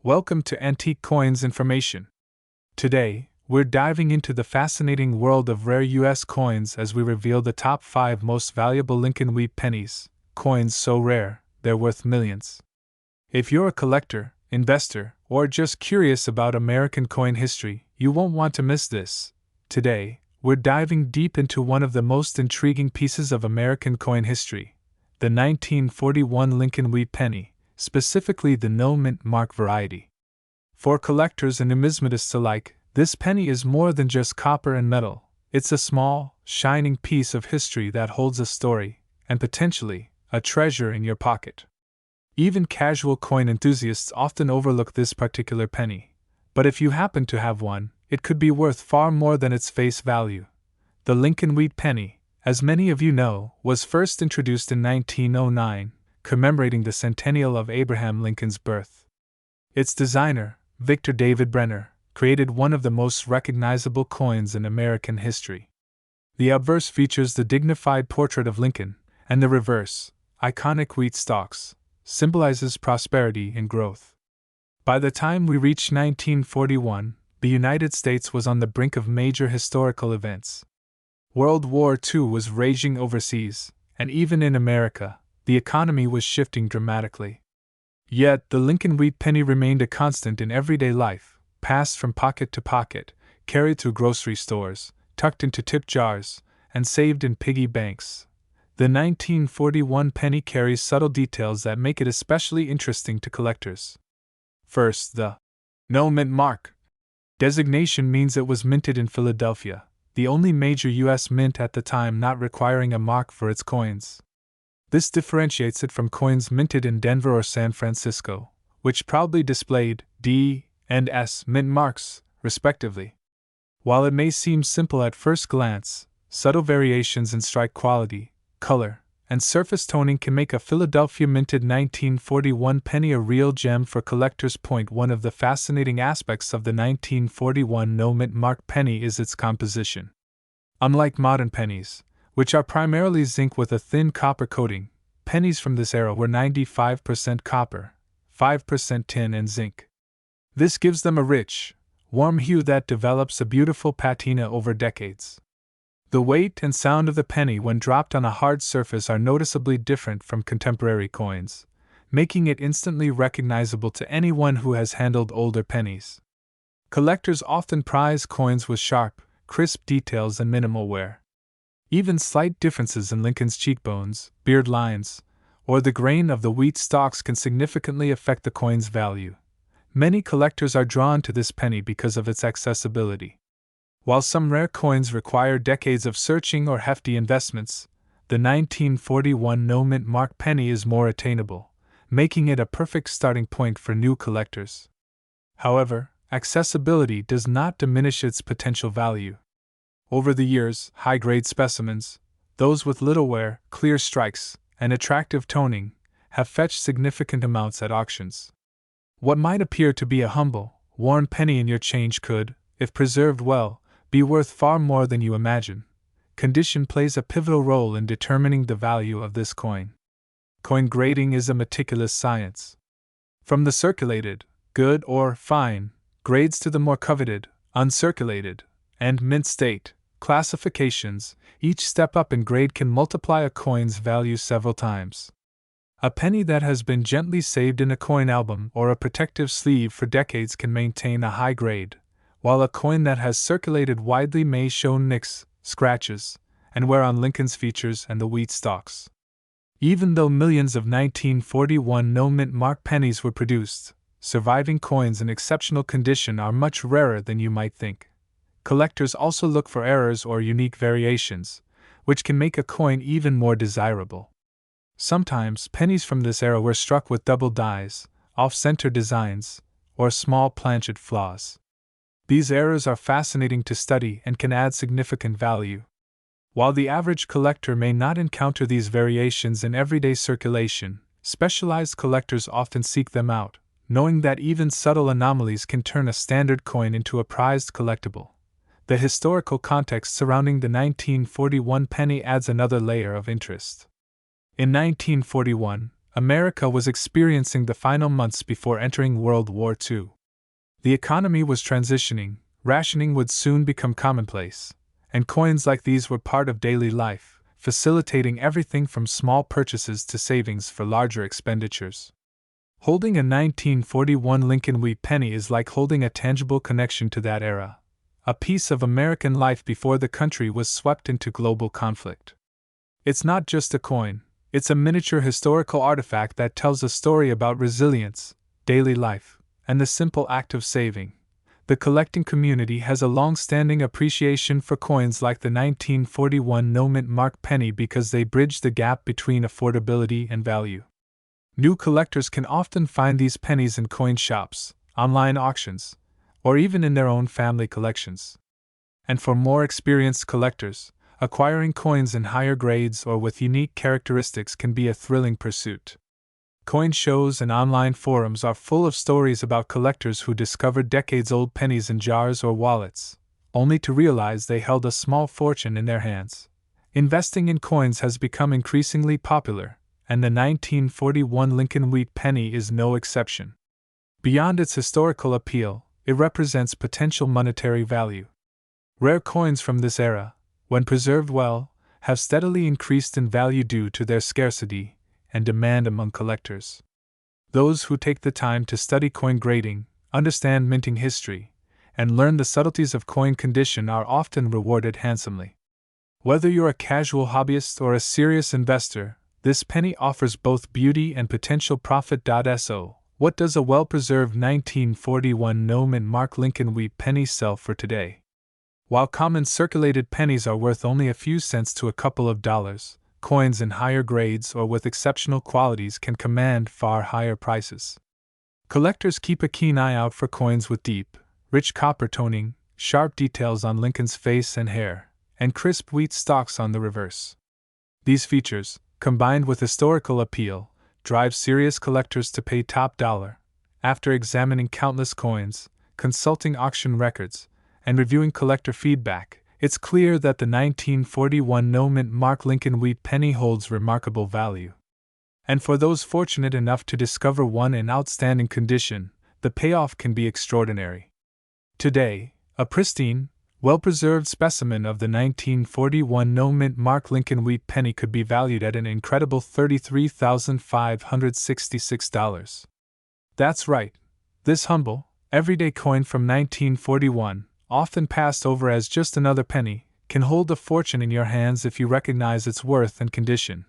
Welcome to Antique Coins Information. Today, we're diving into the fascinating world of rare U.S. coins as we reveal the top 5 most valuable Lincoln Wheat Pennies, coins so rare, they're worth millions. If you're a collector, investor, or just curious about American coin history, you won't want to miss this. Today, we're diving deep into one of the most intriguing pieces of American coin history, the 1941 Lincoln Wheat Penny, specifically the no mint mark variety. For collectors and numismatists alike, this penny is more than just copper and metal. It's a small, shining piece of history that holds a story, and potentially, a treasure in your pocket. Even casual coin enthusiasts often overlook this particular penny, but if you happen to have one, it could be worth far more than its face value. The Lincoln Wheat Penny, as many of you know, was first introduced in 1909, commemorating the centennial of Abraham Lincoln's birth. Its designer, Victor David Brenner, created one of the most recognizable coins in American history. The obverse features the dignified portrait of Lincoln, and the reverse, iconic wheat stalks, symbolizes prosperity and growth. By the time we reached 1941, the United States was on the brink of major historical events. World War II was raging overseas, and even in America, the economy was shifting dramatically. Yet, the Lincoln Wheat Penny remained a constant in everyday life, passed from pocket to pocket, carried through grocery stores, tucked into tip jars, and saved in piggy banks. The 1941 penny carries subtle details that make it especially interesting to collectors. First, the no mint mark designation means it was minted in Philadelphia, the only major U.S. mint at the time not requiring a mark for its coins. This differentiates it from coins minted in Denver or San Francisco, which proudly displayed D and S mint marks, respectively. While it may seem simple at first glance, subtle variations in strike quality, color, and surface toning can make a Philadelphia minted 1941 penny a real gem for collectors. One of the fascinating aspects of the 1941 no mint mark penny is its composition. Unlike modern pennies, which are primarily zinc with a thin copper coating, pennies from this era were 95% copper, 5% tin and zinc. This gives them a rich, warm hue that develops a beautiful patina over decades. The weight and sound of the penny when dropped on a hard surface are noticeably different from contemporary coins, making it instantly recognizable to anyone who has handled older pennies. Collectors often prize coins with sharp, crisp details and minimal wear. Even slight differences in Lincoln's cheekbones, beard lines, or the grain of the wheat stalks can significantly affect the coin's value. Many collectors are drawn to this penny because of its accessibility. While some rare coins require decades of searching or hefty investments, the 1941 no mint mark penny is more attainable, making it a perfect starting point for new collectors. However, accessibility does not diminish its potential value. Over the years, high-grade specimens, those with little wear, clear strikes, and attractive toning, have fetched significant amounts at auctions. What might appear to be a humble, worn penny in your change could, if preserved well, be worth far more than you imagine. Condition plays a pivotal role in determining the value of this coin. Coin grading is a meticulous science. From the circulated, good or fine, grades to the more coveted, uncirculated, and mint state classifications, each step up in grade can multiply a coin's value several times. A penny that has been gently saved in a coin album or a protective sleeve for decades can maintain a high grade, while a coin that has circulated widely may show nicks, scratches, and wear on Lincoln's features and the wheat stalks. Even though millions of 1941 no mint mark pennies were produced, surviving coins in exceptional condition are much rarer than you might think. Collectors also look for errors or unique variations, which can make a coin even more desirable. Sometimes, pennies from this era were struck with double dies, off-center designs, or small planchet flaws. These errors are fascinating to study and can add significant value. While the average collector may not encounter these variations in everyday circulation, specialized collectors often seek them out, knowing that even subtle anomalies can turn a standard coin into a prized collectible. The historical context surrounding the 1941 penny adds another layer of interest. In 1941, America was experiencing the final months before entering World War II. The economy was transitioning, rationing would soon become commonplace, and coins like these were part of daily life, facilitating everything from small purchases to savings for larger expenditures. Holding a 1941 Lincoln Wheat penny is like holding a tangible connection to that era, a piece of American life before the country was swept into global conflict. It's not just a coin, it's a miniature historical artifact that tells a story about resilience, daily life, and the simple act of saving. The collecting community has a long-standing appreciation for coins like the 1941 no-mint mark penny because they bridge the gap between affordability and value. New collectors can often find these pennies in coin shops, online auctions, or even in their own family collections. And for more experienced collectors, acquiring coins in higher grades or with unique characteristics can be a thrilling pursuit. Coin shows and online forums are full of stories about collectors who discovered decades-old pennies in jars or wallets, only to realize they held a small fortune in their hands. Investing in coins has become increasingly popular, and the 1941 Lincoln Wheat penny is no exception. Beyond its historical appeal, it represents potential monetary value. Rare coins from this era, when preserved well, have steadily increased in value due to their scarcity and demand among collectors. Those who take the time to study coin grading, understand minting history, and learn the subtleties of coin condition are often rewarded handsomely. Whether you're a casual hobbyist or a serious investor, this penny offers both beauty and potential profit. So, what does a well-preserved 1941 no-mint mark Lincoln Wheat penny sell for today? While common circulated pennies are worth only a few cents to a couple of dollars, coins in higher grades or with exceptional qualities can command far higher prices. Collectors keep a keen eye out for coins with deep, rich copper toning, sharp details on Lincoln's face and hair, and crisp wheat stalks on the reverse. These features, combined with historical appeal, drive serious collectors to pay top dollar. After examining countless coins, consulting auction records, and reviewing collector feedback, it's clear that the 1941 no-mint mark Lincoln Wheat penny holds remarkable value. And for those fortunate enough to discover one in outstanding condition, the payoff can be extraordinary. Today, a pristine, well-preserved specimen of the 1941 no-mint mark Lincoln Wheat penny could be valued at an incredible $33,566. That's right. This humble, everyday coin from 1941, often passed over as just another penny, can hold a fortune in your hands if you recognize its worth and condition.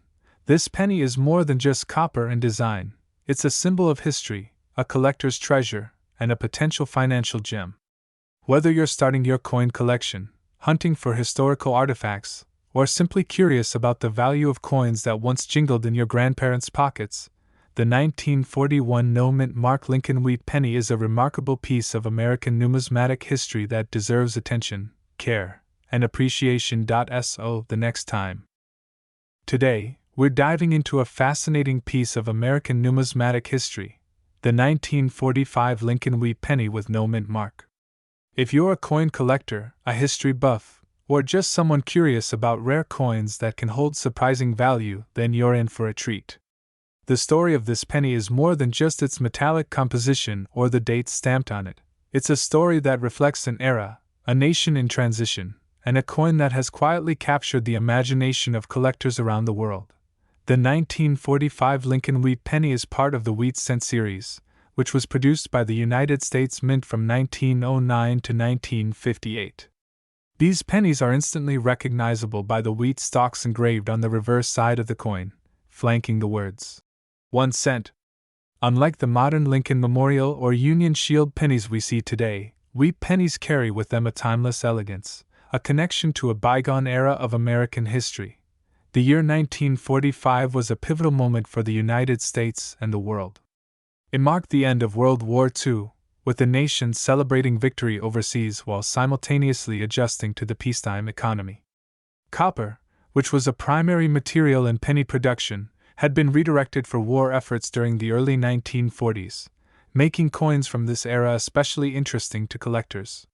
This penny is more than just copper and design, it's a symbol of history, a collector's treasure, and a potential financial gem. Whether you're starting your coin collection, hunting for historical artifacts, or simply curious about the value of coins that once jingled in your grandparents' pockets, the 1941 no-mint mark Lincoln Wheat penny is a remarkable piece of American numismatic history that deserves attention, care, and appreciation. So, the next time. Today, we're diving into a fascinating piece of American numismatic history, the 1945 Lincoln Wheat penny with no mint mark. If you're a coin collector, a history buff, or just someone curious about rare coins that can hold surprising value, then you're in for a treat. The story of this penny is more than just its metallic composition or the dates stamped on it. It's a story that reflects an era, a nation in transition, and a coin that has quietly captured the imagination of collectors around the world. The 1945 Lincoln Wheat penny is part of the Wheat Cent series, which was produced by the United States Mint from 1909 to 1958. These pennies are instantly recognizable by the wheat stalks engraved on the reverse side of the coin, flanking the words 1 cent. Unlike the modern Lincoln Memorial or Union Shield pennies we see today, wheat pennies carry with them a timeless elegance, a connection to a bygone era of American history. The year 1945 was a pivotal moment for the United States and the world. It marked the end of World War II, with the nation celebrating victory overseas while simultaneously adjusting to the peacetime economy. Copper, which was a primary material in penny production, had been redirected for war efforts during the early 1940s, making coins from this era especially interesting to collectors.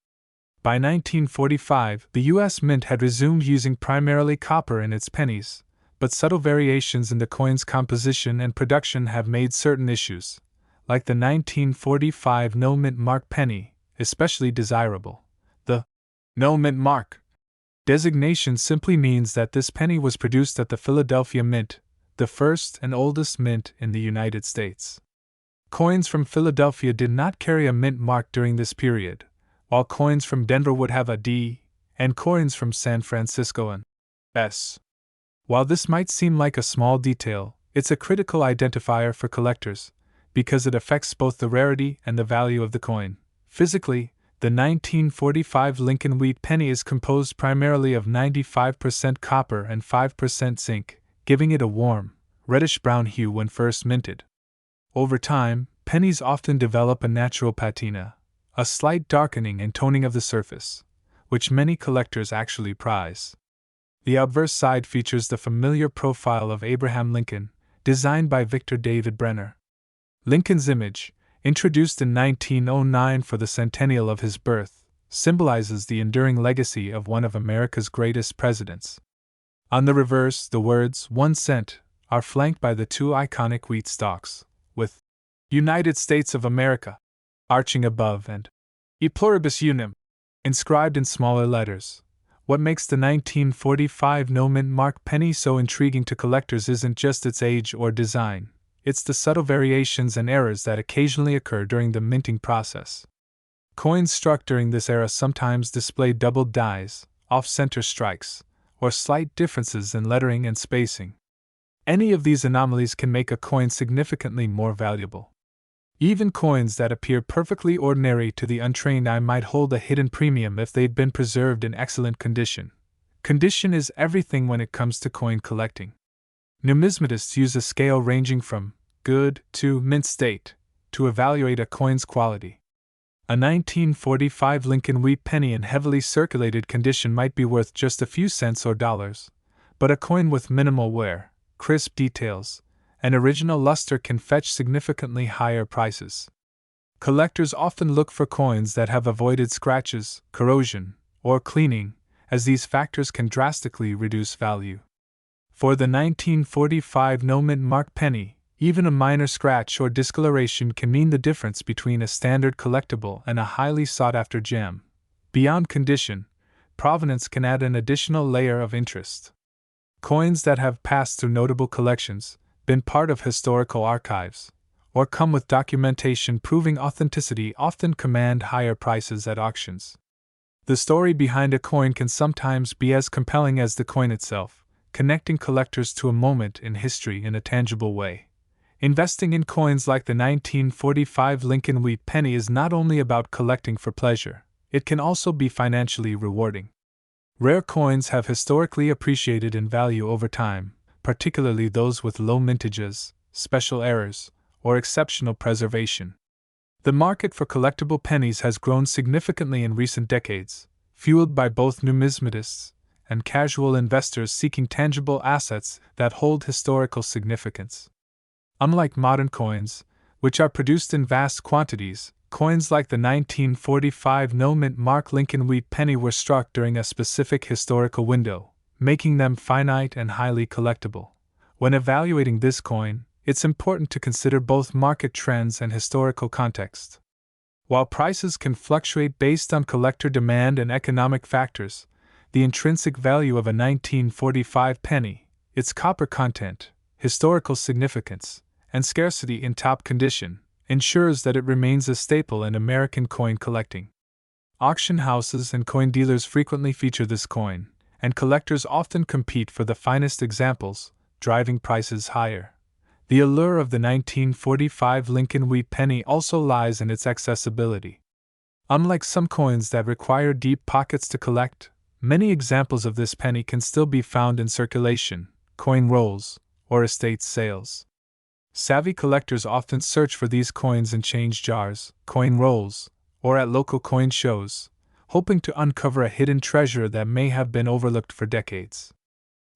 By 1945, the U.S. Mint had resumed using primarily copper in its pennies, but subtle variations in the coin's composition and production have made certain issues, like the 1945 no-mint mark penny, especially desirable. The no-mint mark designation simply means that this penny was produced at the Philadelphia Mint, the first and oldest mint in the United States. Coins from Philadelphia did not carry a mint mark during this period, while coins from Denver would have a D, and coins from San Francisco an S. While this might seem like a small detail, it's a critical identifier for collectors, because it affects both the rarity and the value of the coin. Physically, the 1945 Lincoln Wheat Penny is composed primarily of 95% copper and 5% zinc, giving it a warm, reddish-brown hue when first minted. Over time, pennies often develop a natural patina, a slight darkening and toning of the surface, which many collectors actually prize. The obverse side features the familiar profile of Abraham Lincoln, designed by Victor David Brenner. Lincoln's image, introduced in 1909 for the centennial of his birth, symbolizes the enduring legacy of one of America's greatest presidents. On the reverse, the words 1 cent are flanked by the two iconic wheat stalks, with United States of America arching above and E pluribus unum inscribed in smaller letters. What makes the 1945 no-mint mark penny so intriguing to collectors isn't just its age or design, it's the subtle variations and errors that occasionally occur during the minting process. Coins struck during this era sometimes display doubled dies, off-center strikes, or slight differences in lettering and spacing. Any of these anomalies can make a coin significantly more valuable. Even coins that appear perfectly ordinary to the untrained eye might hold a hidden premium if they'd been preserved in excellent condition. Condition is everything when it comes to coin collecting. Numismatists use a scale ranging from good to mint state to evaluate a coin's quality. A 1945 Lincoln Wheat Penny in heavily circulated condition might be worth just a few cents or dollars, but a coin with minimal wear, crisp details, and original luster can fetch significantly higher prices. Collectors often look for coins that have avoided scratches, corrosion, or cleaning, as these factors can drastically reduce value. For the 1945 no-mint mark penny, even a minor scratch or discoloration can mean the difference between a standard collectible and a highly sought-after gem. Beyond condition, provenance can add an additional layer of interest. Coins that have passed through notable collections, been part of historical archives, or come with documentation proving authenticity often command higher prices at auctions. The story behind a coin can sometimes be as compelling as the coin itself, connecting collectors to a moment in history in a tangible way. Investing in coins like the 1945 Lincoln Wheat Penny is not only about collecting for pleasure, it can also be financially rewarding. Rare coins have historically appreciated in value over time, particularly those with low mintages, special errors, or exceptional preservation. The market for collectible pennies has grown significantly in recent decades, fueled by both numismatists and casual investors seeking tangible assets that hold historical significance. Unlike modern coins, which are produced in vast quantities, coins like the 1945 no-mint mark Lincoln Wheat Penny were struck during a specific historical window, making them finite and highly collectible. When evaluating this coin, it's important to consider both market trends and historical context. While prices can fluctuate based on collector demand and economic factors, the intrinsic value of a 1945 penny, its copper content, historical significance, and scarcity in top condition, ensures that it remains a staple in American coin collecting. Auction houses and coin dealers frequently feature this coin, and collectors often compete for the finest examples, driving prices higher. The allure of the 1945 Lincoln Wheat Penny also lies in its accessibility. Unlike some coins that require deep pockets to collect, many examples of this penny can still be found in circulation, coin rolls, or estate sales. Savvy collectors often search for these coins in change jars, coin rolls, or at local coin shows, hoping to uncover a hidden treasure that may have been overlooked for decades.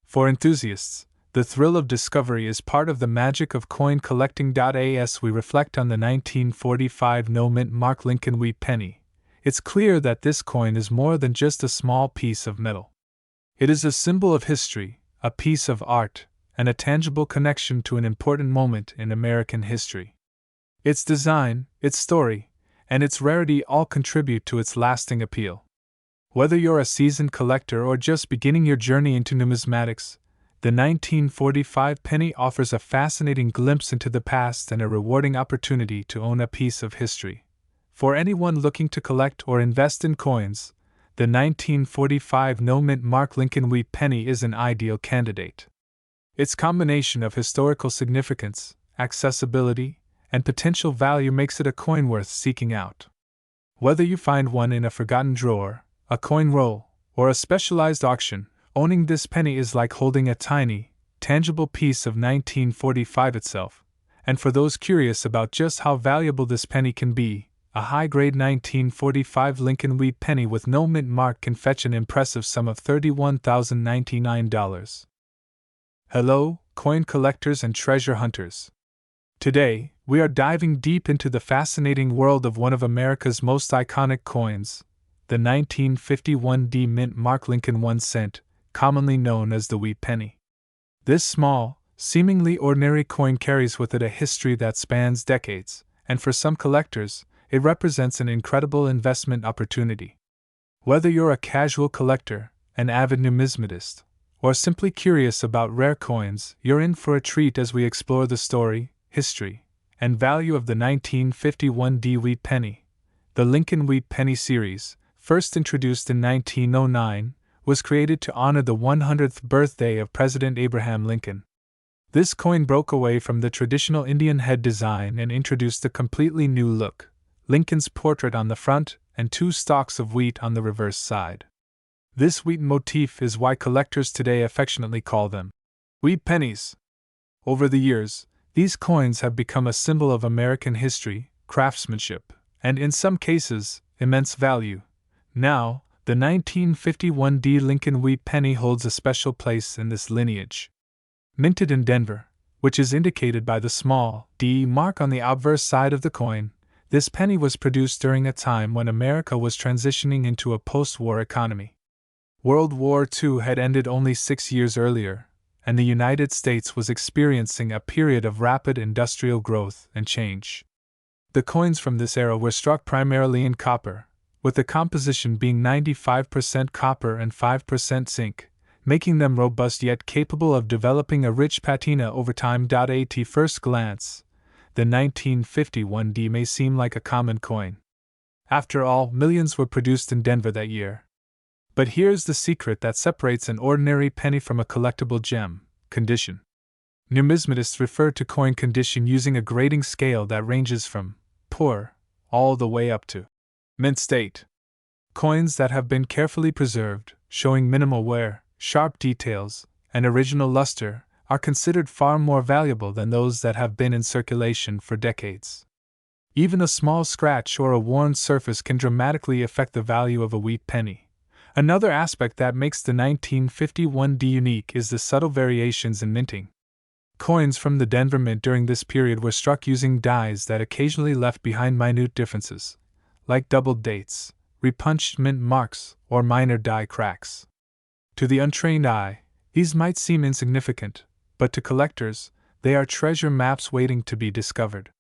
For enthusiasts, the thrill of discovery is part of the magic of coin collecting. As we reflect on the 1945 no-mint mark Lincoln Wheat Penny, it's clear that this coin is more than just a small piece of metal. It is a symbol of history, a piece of art, and a tangible connection to an important moment in American history. Its design, its story, and its rarity all contribute to its lasting appeal. Whether you're a seasoned collector or just beginning your journey into numismatics, the 1945 penny offers a fascinating glimpse into the past and a rewarding opportunity to own a piece of history. For anyone looking to collect or invest in coins, the 1945 no-mint mark Lincoln Wheat Penny is an ideal candidate. Its combination of historical significance, accessibility, and potential value makes it a coin worth seeking out. Whether you find one in a forgotten drawer, a coin roll, or a specialized auction, owning this penny is like holding a tiny, tangible piece of 1945 itself. And for those curious about just how valuable this penny can be, a high-grade 1945 Lincoln Wheat Penny with no mint mark can fetch an impressive sum of $31,099. Hello, coin collectors and treasure hunters. Today, we are diving deep into the fascinating world of one of America's most iconic coins, the 1951 D mint mark Lincoln 1 cent, commonly known as the Wheat Penny. This small, seemingly ordinary coin carries with it a history that spans decades, and for some collectors, it represents an incredible investment opportunity. Whether you're a casual collector, an avid numismatist, or simply curious about rare coins, you're in for a treat as we explore the story, history, and value of the 1951 D Wheat Penny. The Lincoln Wheat Penny series, first introduced in 1909, was created to honor the 100th birthday of President Abraham Lincoln. This coin broke away from the traditional Indian head design and introduced a completely new look: Lincoln's portrait on the front and 2 stalks of wheat on the reverse side. This wheat motif is why collectors today affectionately call them Wheat Pennies. Over the years, these coins have become a symbol of American history, craftsmanship, and in some cases, immense value. Now, the 1951 D Lincoln Wheat Penny holds a special place in this lineage. Minted in Denver, which is indicated by the small D mark on the obverse side of the coin, this penny was produced during a time when America was transitioning into a post-war economy. World War II had ended only 6 years earlier, and the United States was experiencing a period of rapid industrial growth and change. The coins from this era were struck primarily in copper, with the composition being 95% copper and 5% zinc, making them robust yet capable of developing a rich patina over time. At first glance, the 1951 D may seem like a common coin. After all, millions were produced in Denver that year. But here's the secret that separates an ordinary penny from a collectible gem: condition. Numismatists refer to coin condition using a grading scale that ranges from poor all the way up to mint state. Coins that have been carefully preserved, showing minimal wear, sharp details, and original luster, are considered far more valuable than those that have been in circulation for decades. Even a small scratch or a worn surface can dramatically affect the value of a wheat penny. Another aspect that makes the 1951 D unique is the subtle variations in minting. Coins from the Denver Mint during this period were struck using dies that occasionally left behind minute differences, like doubled dates, repunched mint marks, or minor die cracks. To the untrained eye, these might seem insignificant, but to collectors, they are treasure maps waiting to be discovered.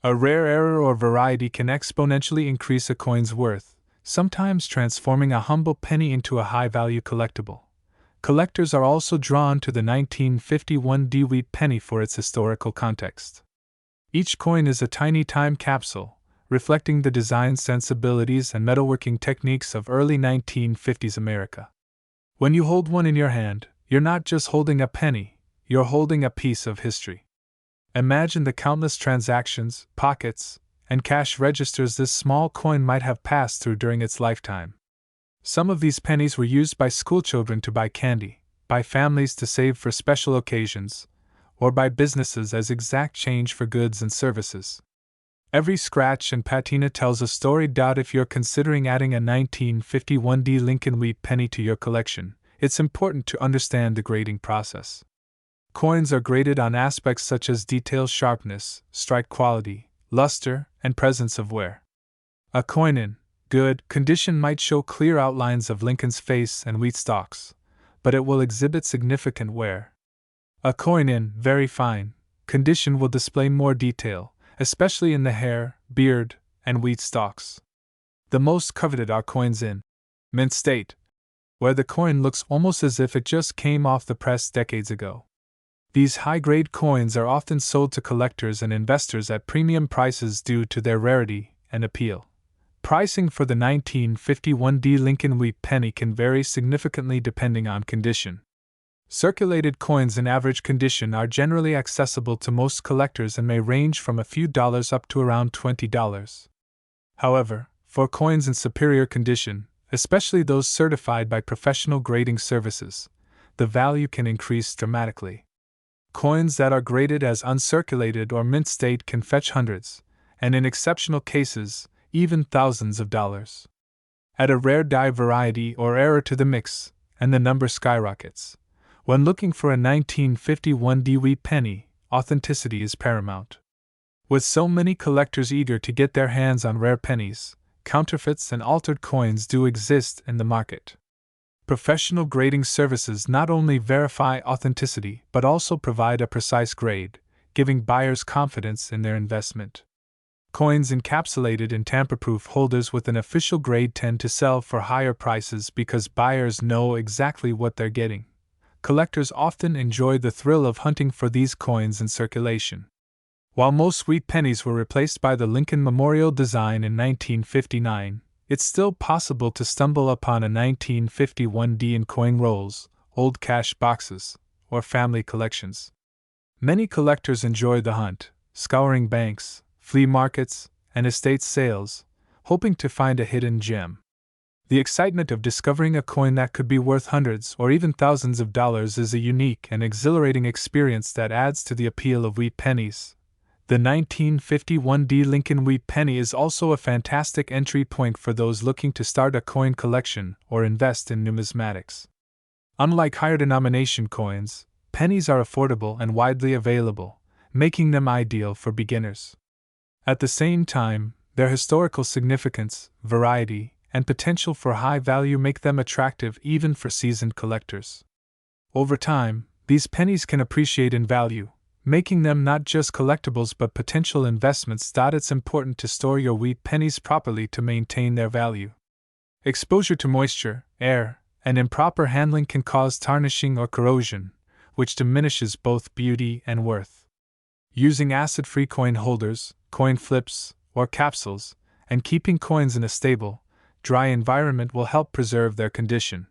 A rare error or variety can exponentially increase a coin's worth, sometimes transforming a humble penny into a high-value collectible. Collectors are also drawn to the 1951 D Wheat Penny for its historical context. Each coin is a tiny time capsule, reflecting the design sensibilities and metalworking techniques of early 1950s America. When you hold one in your hand, you're not just holding a penny, you're holding a piece of history. Imagine the countless transactions, pockets, and cash registers this small coin might have passed through during its lifetime. Some of these pennies were used by schoolchildren to buy candy, by families to save for special occasions, or by businesses as exact change for goods and services. Every scratch and patina tells a story. If you're considering adding a 1951 D Lincoln Wheat Penny to your collection, it's important to understand the grading process. Coins are graded on aspects such as detail sharpness, strike quality, luster, and presence of wear. A coin in good condition might show clear outlines of Lincoln's face and wheat stalks, but it will exhibit significant wear. A coin in very fine condition will display more detail, especially in the hair, beard, and wheat stalks. The most coveted are coins in mint state, where the coin looks almost as if it just came off the press decades ago. These high-grade coins are often sold to collectors and investors at premium prices due to their rarity and appeal. Pricing for the 1951 D Lincoln Wheat Penny can vary significantly depending on condition. Circulated coins in average condition are generally accessible to most collectors and may range from a few dollars up to around $20. However, for coins in superior condition, especially those certified by professional grading services, the value can increase dramatically. Coins that are graded as uncirculated or mint state can fetch hundreds, and in exceptional cases, even thousands of dollars. Add a rare die variety or error to the mix, and the number skyrockets. When looking for a 1951 D Wheat Penny, authenticity is paramount. With so many collectors eager to get their hands on rare pennies, counterfeits and altered coins do exist in the market. Professional grading services not only verify authenticity but also provide a precise grade, giving buyers confidence in their investment. Coins encapsulated in tamper-proof holders with an official grade tend to sell for higher prices because buyers know exactly what they're getting. Collectors often enjoy the thrill of hunting for these coins in circulation. While most wheat pennies were replaced by the Lincoln Memorial design in 1959, it's still possible to stumble upon a 1951 D in coin rolls, old cash boxes, or family collections. Many collectors enjoy the hunt, scouring banks, flea markets, and estate sales, hoping to find a hidden gem. The excitement of discovering a coin that could be worth hundreds or even thousands of dollars is a unique and exhilarating experience that adds to the appeal of wheat pennies. The 1951 D Lincoln Wheat Penny is also a fantastic entry point for those looking to start a coin collection or invest in numismatics. Unlike higher denomination coins, pennies are affordable and widely available, making them ideal for beginners. At the same time, their historical significance, variety, and potential for high value make them attractive even for seasoned collectors. Over time, these pennies can appreciate in value, making them not just collectibles but potential investments. It's important to store your wheat pennies properly to maintain their value. Exposure to moisture, air, and improper handling can cause tarnishing or corrosion, which diminishes both beauty and worth. Using acid-free coin holders, coin flips, or capsules, and keeping coins in a stable, dry environment will help preserve their condition.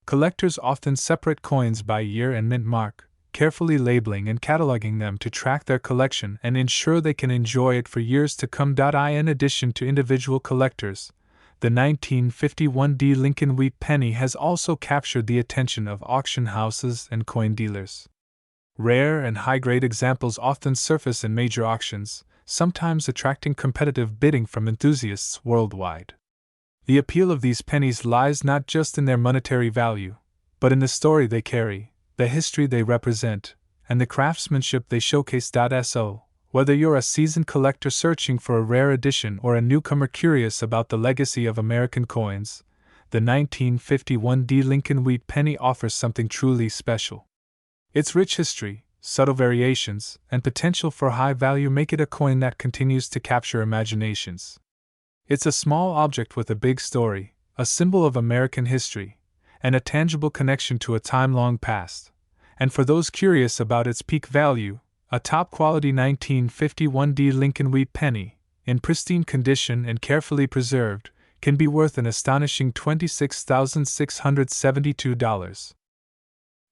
Collectors often separate coins by year and mint mark, carefully labeling and cataloging them to track their collection and ensure they can enjoy it for years to come. In addition to individual collectors, the 1951 D Lincoln Wheat Penny has also captured the attention of auction houses and coin dealers. Rare and high-grade examples often surface in major auctions, sometimes attracting competitive bidding from enthusiasts worldwide. The appeal of these pennies lies not just in their monetary value, but in the story they carry, the history they represent, and the craftsmanship they showcase. So, whether you're a seasoned collector searching for a rare edition or a newcomer curious about the legacy of American coins, the 1951 D Lincoln Wheat Penny offers something truly special. Its rich history, subtle variations, and potential for high value make it a coin that continues to capture imaginations. It's a small object with a big story, a symbol of American history, and a tangible connection to a time-long past. And for those curious about its peak value, a top-quality 1951 D Lincoln Wheat Penny, in pristine condition and carefully preserved, can be worth an astonishing $26,672.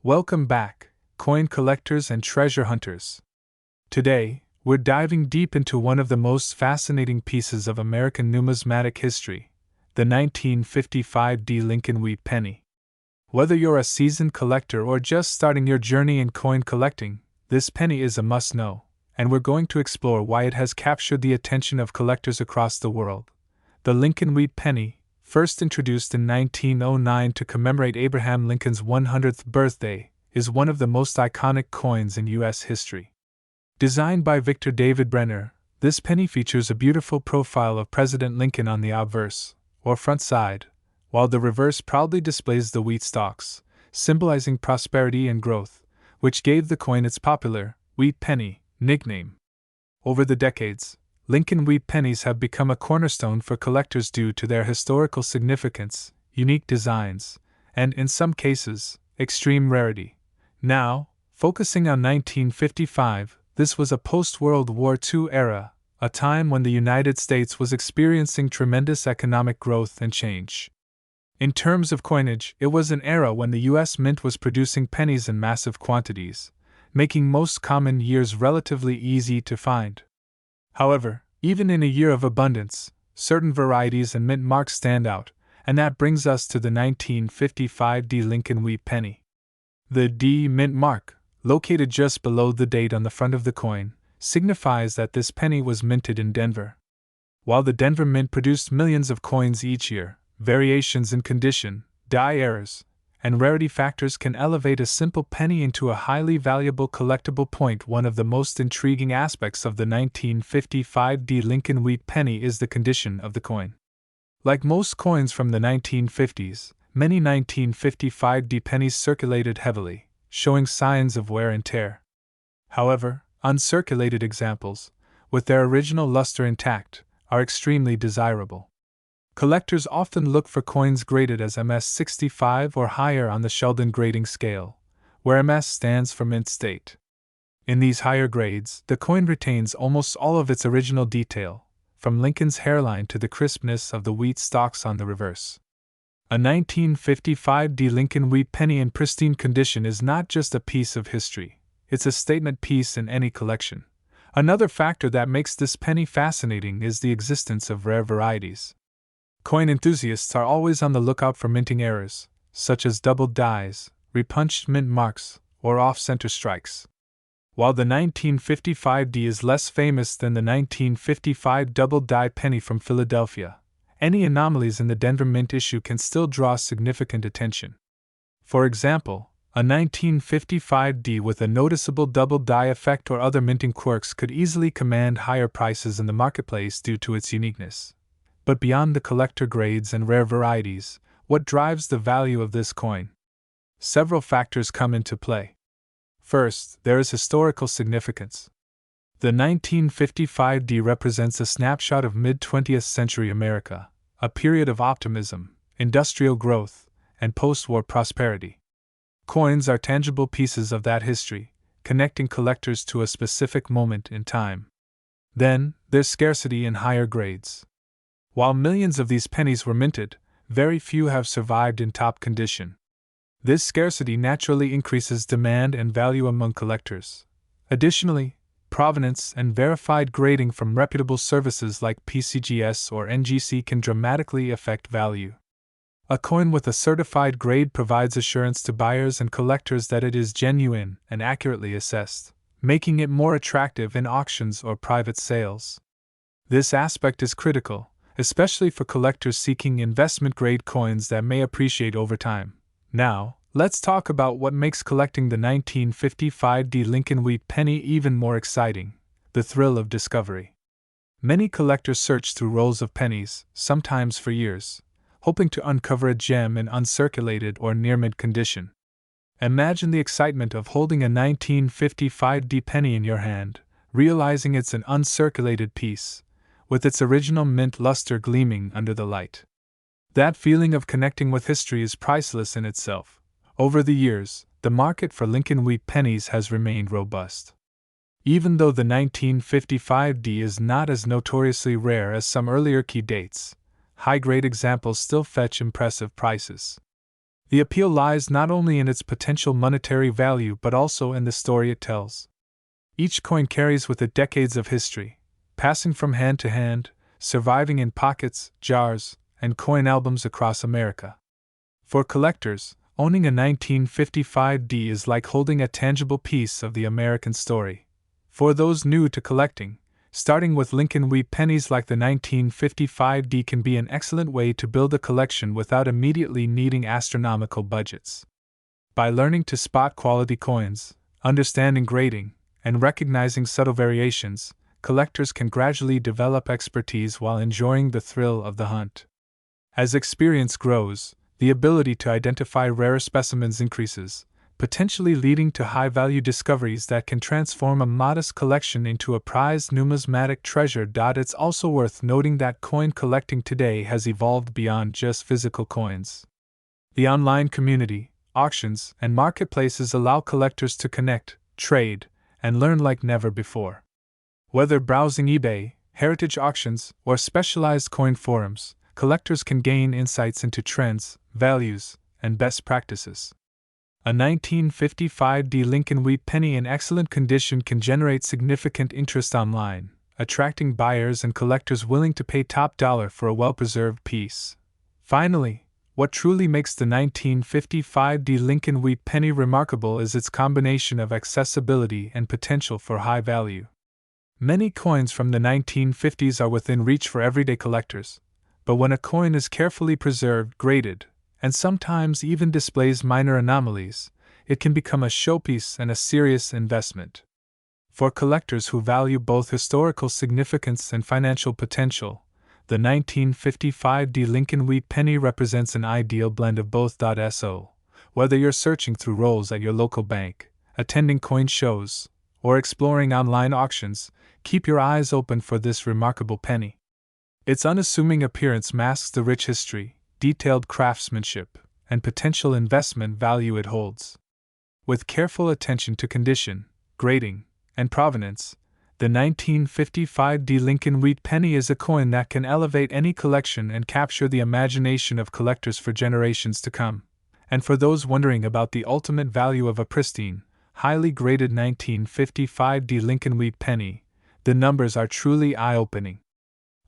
Welcome back, coin collectors and treasure hunters. Today, we're diving deep into one of the most fascinating pieces of American numismatic history, the 1955 D Lincoln Wheat Penny. Whether you're a seasoned collector or just starting your journey in coin collecting, this penny is a must-know, and we're going to explore why it has captured the attention of collectors across the world. The Lincoln Wheat Penny, first introduced in 1909 to commemorate Abraham Lincoln's 100th birthday, is one of the most iconic coins in U.S. history. Designed by Victor David Brenner, this penny features a beautiful profile of President Lincoln on the obverse, or front side, while the reverse proudly displays the wheat stalks, symbolizing prosperity and growth, which gave the coin its popular Wheat Penny nickname. Over the decades, Lincoln Wheat Pennies have become a cornerstone for collectors due to their historical significance, unique designs, and, in some cases, extreme rarity. Now, focusing on 1955, this was a post-World War II era, a time when the United States was experiencing tremendous economic growth and change. In terms of coinage, it was an era when the U.S. Mint was producing pennies in massive quantities, making most common years relatively easy to find. However, even in a year of abundance, certain varieties and mint marks stand out, and that brings us to the 1955 D Lincoln Wheat Penny. The D mint mark, located just below the date on the front of the coin, signifies that this penny was minted in Denver. While the Denver Mint produced millions of coins each year, variations in condition, die errors, and rarity factors can elevate a simple penny into a highly valuable collectible point. One of the most intriguing aspects of the 1955 D Lincoln Wheat Penny is the condition of the coin. Like most coins from the 1950s, many 1955 D pennies circulated heavily, showing signs of wear and tear. However, uncirculated examples, with their original luster intact, are extremely desirable. Collectors often look for coins graded as MS-65 or higher on the Sheldon grading scale, where MS stands for mint state. In these higher grades, the coin retains almost all of its original detail, from Lincoln's hairline to the crispness of the wheat stalks on the reverse. A 1955 D Lincoln Wheat Penny in pristine condition is not just a piece of history, it's a statement piece in any collection. Another factor that makes this penny fascinating is the existence of rare varieties. Coin enthusiasts are always on the lookout for minting errors, such as doubled dies, repunched mint marks, or off-center strikes. While the 1955 D is less famous than the 1955 double die penny from Philadelphia, any anomalies in the Denver Mint issue can still draw significant attention. For example, a 1955 D with a noticeable double die effect or other minting quirks could easily command higher prices in the marketplace due to its uniqueness. But beyond the collector grades and rare varieties, what drives the value of this coin? Several factors come into play. First, there is historical significance. The 1955 D represents a snapshot of mid-20th century America, a period of optimism, industrial growth, and post-war prosperity. Coins are tangible pieces of that history, connecting collectors to a specific moment in time. Then, there's scarcity in higher grades. While millions of these pennies were minted, very few have survived in top condition. This scarcity naturally increases demand and value among collectors. Additionally, provenance and verified grading from reputable services like PCGS or NGC can dramatically affect value. A coin with a certified grade provides assurance to buyers and collectors that it is genuine and accurately assessed, making it more attractive in auctions or private sales. This aspect is critical, especially for collectors seeking investment-grade coins that may appreciate over time. Now, let's talk about what makes collecting the 1955 D Lincoln Wheat Penny even more exciting: the thrill of discovery. Many collectors search through rolls of pennies, sometimes for years, hoping to uncover a gem in uncirculated or near-mint condition. Imagine the excitement of holding a 1955 D penny in your hand, realizing it's an uncirculated piece, with its original mint luster gleaming under the light. That feeling of connecting with history is priceless in itself. Over the years, the market for Lincoln Wheat Pennies has remained robust. Even though the 1955 D is not as notoriously rare as some earlier key dates, high-grade examples still fetch impressive prices. The appeal lies not only in its potential monetary value but also in the story it tells. Each coin carries with it decades of history, passing from hand to hand, surviving in pockets, jars, and coin albums across America. For collectors, owning a 1955 D is like holding a tangible piece of the American story. For those new to collecting, starting with Lincoln Wheat Pennies like the 1955 D can be an excellent way to build a collection without immediately needing astronomical budgets. By learning to spot quality coins, understanding grading, and recognizing subtle variations, collectors can gradually develop expertise while enjoying the thrill of the hunt. As experience grows, the ability to identify rare specimens increases, potentially leading to high-value discoveries that can transform a modest collection into a prized numismatic treasure. It's also worth noting that coin collecting today has evolved beyond just physical coins. The online community, auctions, and marketplaces allow collectors to connect, trade, and learn like never before. Whether browsing eBay, heritage auctions, or specialized coin forums, collectors can gain insights into trends, values, and best practices. A 1955 Lincoln Wheat Penny in excellent condition can generate significant interest online, attracting buyers and collectors willing to pay top dollar for a well-preserved piece. Finally, what truly makes the 1955 Lincoln Wheat Penny remarkable is its combination of accessibility and potential for high value. Many coins from the 1950s are within reach for everyday collectors, but when a coin is carefully preserved, graded, and sometimes even displays minor anomalies, it can become a showpiece and a serious investment. For collectors who value both historical significance and financial potential, the 1955 Lincoln Wheat Penny represents an ideal blend of both. So, whether you're searching through rolls at your local bank, attending coin shows, or exploring online auctions, keep your eyes open for this remarkable penny. Its unassuming appearance masks the rich history, detailed craftsmanship, and potential investment value it holds. With careful attention to condition, grading, and provenance, the 1955 Lincoln Wheat Penny is a coin that can elevate any collection and capture the imagination of collectors for generations to come. And for those wondering about the ultimate value of a pristine, highly graded 1955 Lincoln Wheat Penny, the numbers are truly eye-opening.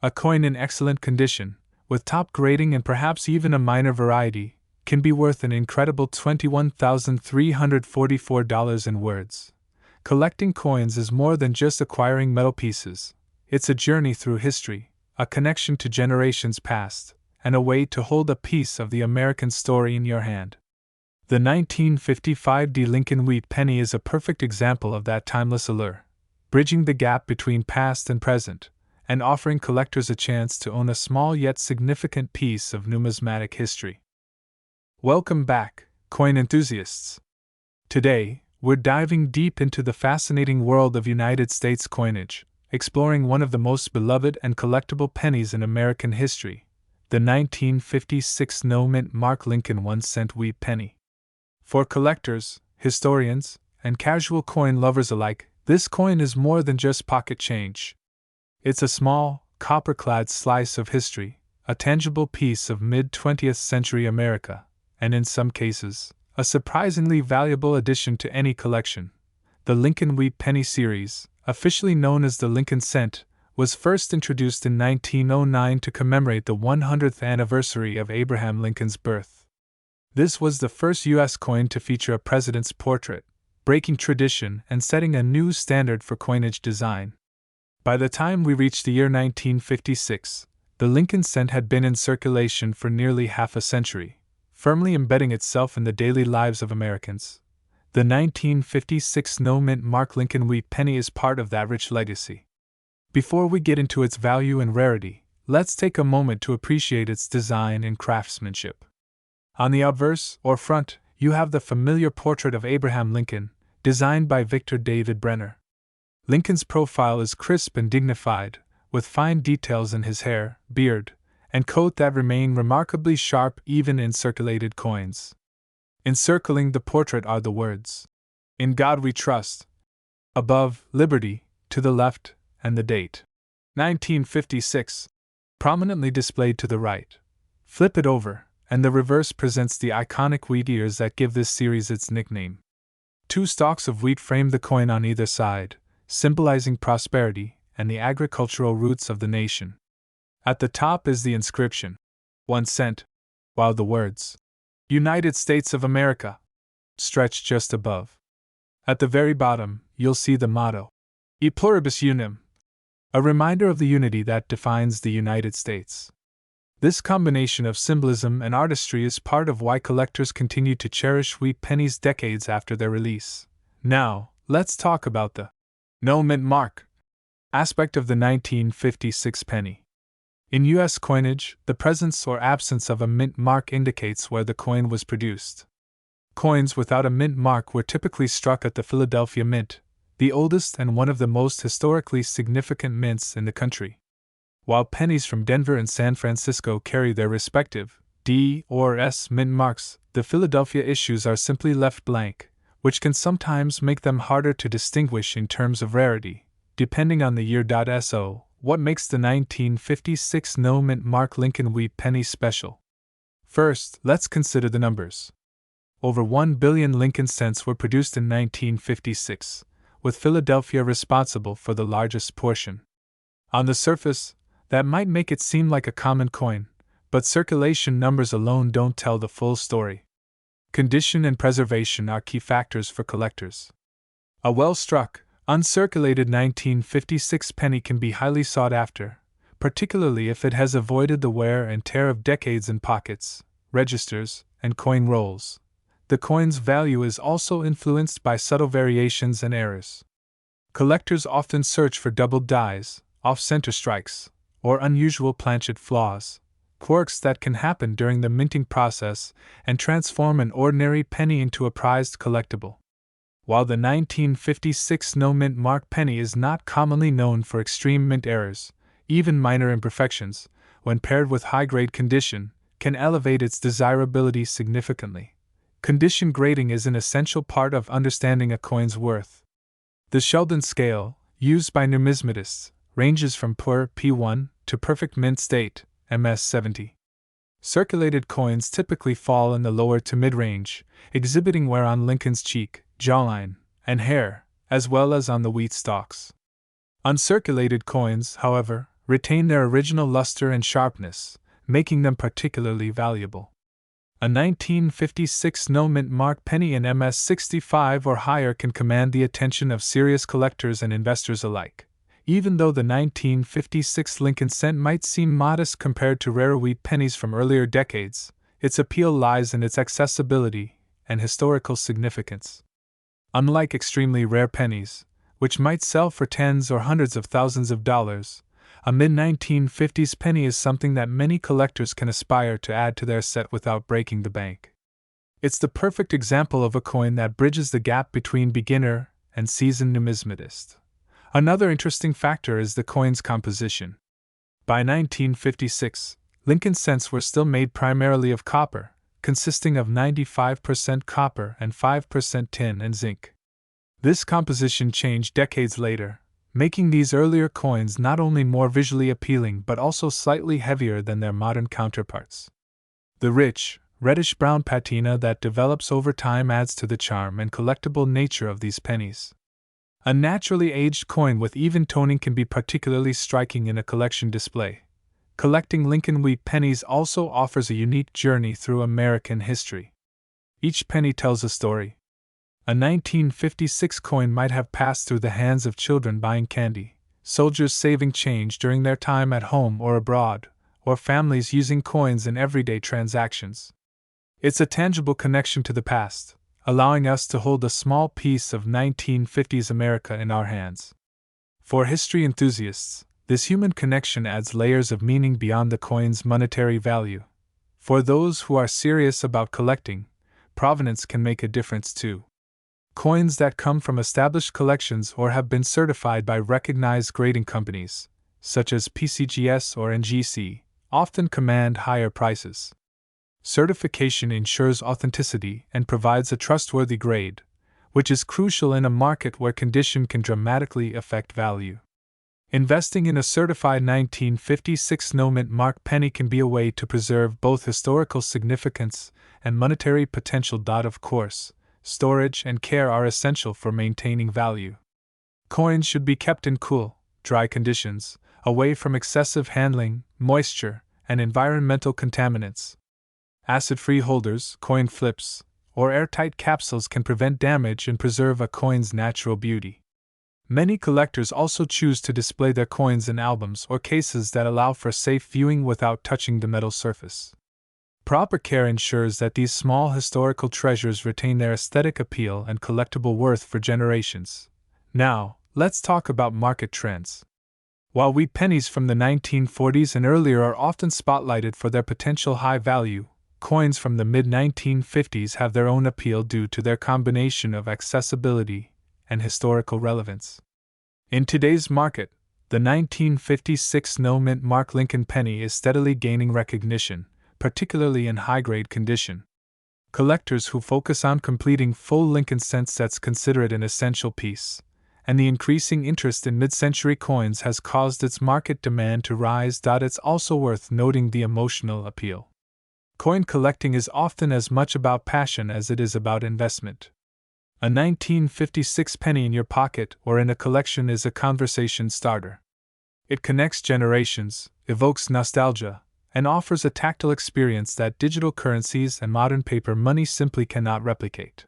A coin in excellent condition, with top grading and perhaps even a minor variety, can be worth an incredible $21,344 in words. Collecting coins is more than just acquiring metal pieces. It's a journey through history, a connection to generations past, and a way to hold a piece of the American story in your hand. The 1955 Lincoln Wheat Penny is a perfect example of that timeless allure, bridging the gap between past and present, and offering collectors a chance to own a small yet significant piece of numismatic history. Welcome back, coin enthusiasts! Today, we're diving deep into the fascinating world of United States coinage, exploring one of the most beloved and collectible pennies in American history, the 1956 no-mint mark Lincoln 1-cent Wheat Penny. For collectors, historians, and casual coin lovers alike, this coin is more than just pocket change. It's a small, copper-clad slice of history, a tangible piece of mid-20th century America, and in some cases, a surprisingly valuable addition to any collection. The Lincoln Wheat Penny series, officially known as the Lincoln Cent, was first introduced in 1909 to commemorate the 100th anniversary of Abraham Lincoln's birth. This was the first U.S. coin to feature a president's portrait, breaking tradition and setting a new standard for coinage design. By the time we reached the year 1956, the Lincoln Cent had been in circulation for nearly half a century, firmly embedding itself in the daily lives of Americans. The 1956 no-mint mark Lincoln Wheat Penny is part of that rich legacy. Before we get into its value and rarity, let's take a moment to appreciate its design and craftsmanship. On the obverse, or front, you have the familiar portrait of Abraham Lincoln, designed by Victor David Brenner. Lincoln's profile is crisp and dignified, with fine details in his hair, beard, and coat that remain remarkably sharp even in circulated coins. Encircling the portrait are the words, "In God We Trust." Above, Liberty, to the left, and the date, 1956, prominently displayed to the right. Flip it over, and the reverse presents the iconic wheat ears that give this series its nickname. Two stalks of wheat frame the coin on either side, symbolizing prosperity and the agricultural roots of the nation. At the top is the inscription, 1 cent, while the words, United States of America, stretch just above. At the very bottom, you'll see the motto, E pluribus unum, a reminder of the unity that defines the United States. This combination of symbolism and artistry is part of why collectors continue to cherish wheat pennies decades after their release. Now, let's talk about the no-mint mark aspect of the 1956 penny. In U.S. coinage, the presence or absence of a mint mark indicates where the coin was produced. Coins without a mint mark were typically struck at the Philadelphia Mint, the oldest and one of the most historically significant mints in the country. While pennies from Denver and San Francisco carry their respective D or S mint marks, the Philadelphia issues are simply left blank, which can sometimes make them harder to distinguish in terms of rarity, depending on the year. So, what makes the 1956 no mint mark Lincoln Wheat Penny special? First, let's consider the numbers. Over 1 billion Lincoln cents were produced in 1956, with Philadelphia responsible for the largest portion. On the surface, that might make it seem like a common coin, but circulation numbers alone don't tell the full story. Condition and preservation are key factors for collectors. A well-struck, uncirculated 1956 penny can be highly sought after, particularly if it has avoided the wear and tear of decades in pockets, registers, and coin rolls. The coin's value is also influenced by subtle variations and errors. Collectors often search for doubled dies, off-center strikes, or unusual planchet flaws, quirks that can happen during the minting process and transform an ordinary penny into a prized collectible. While the 1956 no mint mark penny is not commonly known for extreme mint errors, even minor imperfections, when paired with high-grade condition, can elevate its desirability significantly. Condition grading is an essential part of understanding a coin's worth. The Sheldon scale, used by numismatists, ranges from poor P1 to perfect mint state, MS70. Circulated coins typically fall in the lower to mid-range, exhibiting wear on Lincoln's cheek, jawline, and hair, as well as on the wheat stalks. Uncirculated coins, however, retain their original luster and sharpness, making them particularly valuable. A 1956 no mint mark penny in MS65 or higher can command the attention of serious collectors and investors alike. Even though the 1956 Lincoln cent might seem modest compared to rare wheat pennies from earlier decades, its appeal lies in its accessibility and historical significance. Unlike extremely rare pennies, which might sell for tens or hundreds of thousands of dollars, a mid-1950s penny is something that many collectors can aspire to add to their set without breaking the bank. It's the perfect example of a coin that bridges the gap between beginner and seasoned numismatist. Another interesting factor is the coin's composition. By 1956, Lincoln cents were still made primarily of copper, consisting of 95% copper and 5% tin and zinc. This composition changed decades later, making these earlier coins not only more visually appealing but also slightly heavier than their modern counterparts. The rich, reddish-brown patina that develops over time adds to the charm and collectible nature of these pennies. A naturally aged coin with even toning can be particularly striking in a collection display. Collecting Lincoln Wheat pennies also offers a unique journey through American history. Each penny tells a story. A 1956 coin might have passed through the hands of children buying candy, soldiers saving change during their time at home or abroad, or families using coins in everyday transactions. It's a tangible connection to the past, allowing us to hold a small piece of 1950s America in our hands. For history enthusiasts, this human connection adds layers of meaning beyond the coin's monetary value. For those who are serious about collecting, provenance can make a difference too. Coins that come from established collections or have been certified by recognized grading companies, such as PCGS or NGC, often command higher prices. Certification ensures authenticity and provides a trustworthy grade, which is crucial in a market where condition can dramatically affect value. Investing in a certified 1956 no mint mark penny can be a way to preserve both historical significance and monetary potential. Of course, storage and care are essential for maintaining value. Coins should be kept in cool, dry conditions, away from excessive handling, moisture, and environmental contaminants. Acid-free holders, coin flips, or airtight capsules can prevent damage and preserve a coin's natural beauty. Many collectors also choose to display their coins in albums or cases that allow for safe viewing without touching the metal surface. Proper care ensures that these small historical treasures retain their aesthetic appeal and collectible worth for generations. Now, let's talk about market trends. While wheat pennies from the 1940s and earlier are often spotlighted for their potential high value, coins from the mid-1950s have their own appeal due to their combination of accessibility and historical relevance. In today's market, the 1956 no-mint Mark Lincoln penny is steadily gaining recognition, particularly in high-grade condition. Collectors who focus on completing full Lincoln cent sets consider it an essential piece, and the increasing interest in mid-century coins has caused its market demand to rise. It's also worth noting the emotional appeal. Coin collecting is often as much about passion as it is about investment. A 1956 penny in your pocket or in a collection is a conversation starter. It connects generations, evokes nostalgia, and offers a tactile experience that digital currencies and modern paper money simply cannot replicate.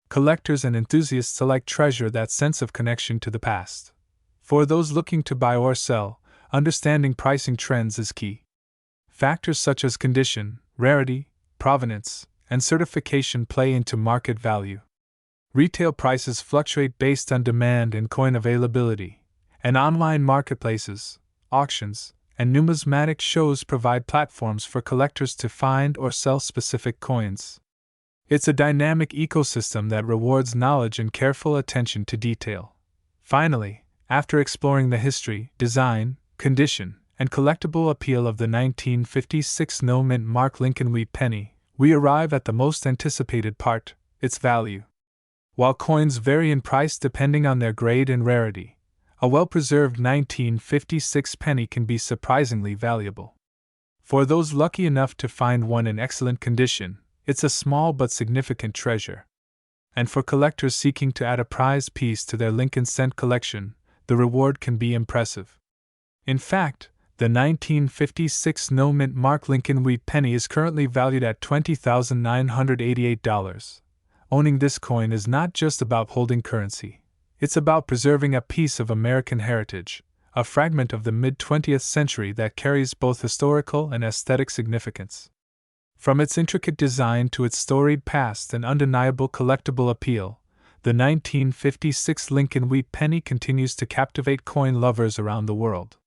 Collectors and enthusiasts alike treasure that sense of connection to the past. For those looking to buy or sell, understanding pricing trends is key. Factors such as condition, rarity, provenance, and certification play into market value. Retail prices fluctuate based on demand and coin availability, and online marketplaces, auctions, and numismatic shows provide platforms for collectors to find or sell specific coins. It's a dynamic ecosystem that rewards knowledge and careful attention to detail. Finally, after exploring the history, design, condition, and collectible appeal of the 1956 no-mint Mark Lincoln Wheat Penny, we arrive at the most anticipated part, its value. While coins vary in price depending on their grade and rarity, a well-preserved 1956 penny can be surprisingly valuable. For those lucky enough to find one in excellent condition, it's a small but significant treasure. And for collectors seeking to add a prized piece to their Lincoln cent collection, the reward can be impressive. In fact, the 1956 no-mint Mark Lincoln Wheat Penny is currently valued at $20,988. Owning this coin is not just about holding currency. It's about preserving a piece of American heritage, a fragment of the mid-20th century that carries both historical and aesthetic significance. From its intricate design to its storied past and undeniable collectible appeal, the 1956 Lincoln Wheat Penny continues to captivate coin lovers around the world.